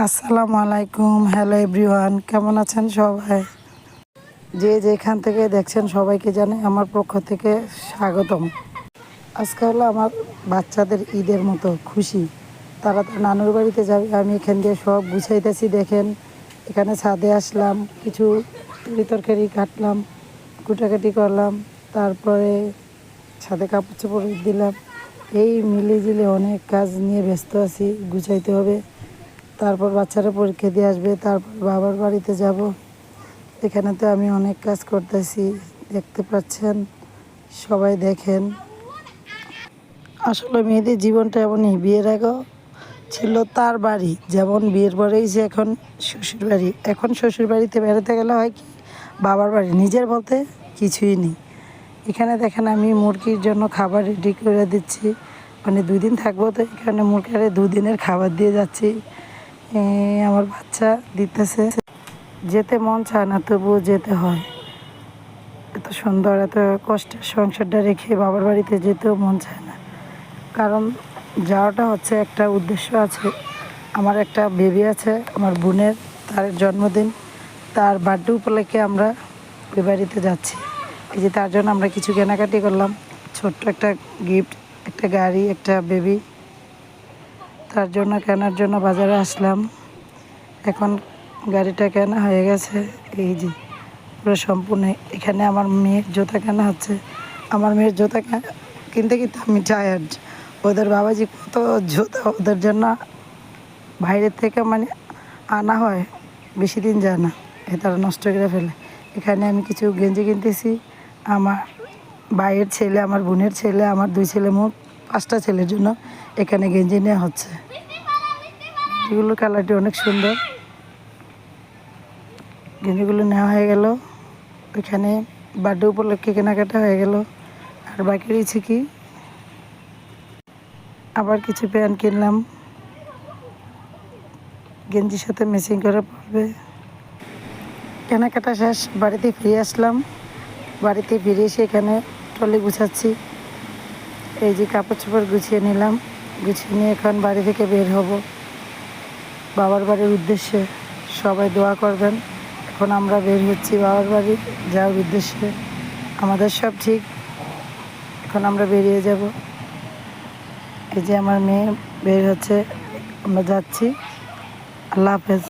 আসসালামু আলাইকুম। Hello everyone, কেমন আছেন সবাই? যে যেখান থেকে দেখছেন সবাইকে জানাই আমার পক্ষ থেকে স্বাগতম। আজকে হলো আমার বাচ্চাদের ঈদের মতো খুশি। তারা তো নানুর বাড়িতে যাবে, আমি এখান দিয়ে সব গুছাইতেছি। দেখেন, এখানে ছাদে আসলাম, কিছু তরকারি কাটলাম, কুটাকাটি করলাম, তারপরে ছাদে কাপড় চোপড় দিলাম। এই মিলে অনেক কাজ নিয়ে ব্যস্ত আছি, গুছাইতে হবে। তারপর বাচ্চারা পরীক্ষা দিয়ে আসবে, তারপর বাবার বাড়িতে যাব। এখানে তো আমি অনেক কাজ করতেছি, দেখতে পাচ্ছেন, সবাই দেখেন। আসলে মেয়েদের জীবনটা এমনই, বিয়ের আগেও ছিল তার বাড়ি, যেমন বিয়ের পরেই যে এখন শ্বশুর বাড়ি। এখন শ্বশুর বাড়িতে বেড়াতে গেলে হয় কি, বাবার বাড়ি নিজের বলতে কিছুই নেই। এখানে দেখেন আমি মুরগির জন্য খাবার রেডি করে দিচ্ছি, মানে 2 দিন থাকবো, তো এখানে মুরগির 2 দিনের খাবার দিয়ে যাচ্ছি। আমার বাচ্চা দিতেছে, যেতে মন চায় না তবুও যেতে হয়। এত সুন্দর, এত কষ্টের সংসারটা রেখে বাবার বাড়িতে যেতেও মন চায় না, কারণ যাওয়াটা হচ্ছে একটা উদ্দেশ্য আছে। আমার একটা বেবি আছে, আমার বোনের, তার জন্মদিন, তার বার্থডে উপলক্ষে আমরা ওই বাড়িতে যাচ্ছি। এই যে তার জন্য আমরা কিছু কেনাকাটি করলাম, ছোট্ট একটা গিফট, একটা গাড়ি, একটা বেবি, তার জন্য কেনার জন্য বাজারে আসলাম। এখন গাড়িটা কেনা হয়ে গেছে, এই যে পুরো সম্পূর্ণ। এখানে আমার মেয়ের জুতা কেনা হচ্ছে। আমার মেয়ের জুতা কিনতে কিনতে আমি টায়ার্ড। ওদের বাবাজি কত জুতা ওদের জন্য বাইরের থেকে মানে আনা হয়, বেশি দিন যায় না, তারা নষ্ট করে ফেলে। এখানে আমি কিছু গেঞ্জি কিনতেছি। আমার ভাইয়ের ছেলে, আমার বোনের ছেলে, আমার 2 ছেলে, মোট 5টা ছেলের জন্য এখানে গেঞ্জি নেওয়া হচ্ছে। এগুলো কালারটি অনেক সুন্দর। গেঞ্জিগুলো নেওয়া হয়ে গেল, এখানে বার্থডে উপলক্ষে কেনাকাটা হয়ে গেল। আর বাকি রয়েছে কি, আবার কিছু প্যান্ট কিনলাম, গেঞ্জির সাথে ম্যাচিং করে পরবে। কেনাকাটা শেষ, বাড়িতে ফিরে আসলাম। বাড়িতে ফিরে এসে এখানে ট্রলি গুছাচ্ছি। এই যে কাপড় চোপড় গুছিয়ে নিলাম, গুছিয়ে নিয়ে এখন বাড়ি থেকে বের হব বাবার বাড়ির উদ্দেশ্যে। সবাই দোয়া করবেন। এখন আমরা বের হচ্ছি বাবার বাড়ি যাওয়ার উদ্দেশ্যে। আমাদের সব ঠিক, এখন আমরা বেরিয়ে যাব। এই যে আমার মেয়ে বের হচ্ছে, আমরা যাচ্ছি। আল্লাহ হাফেজ।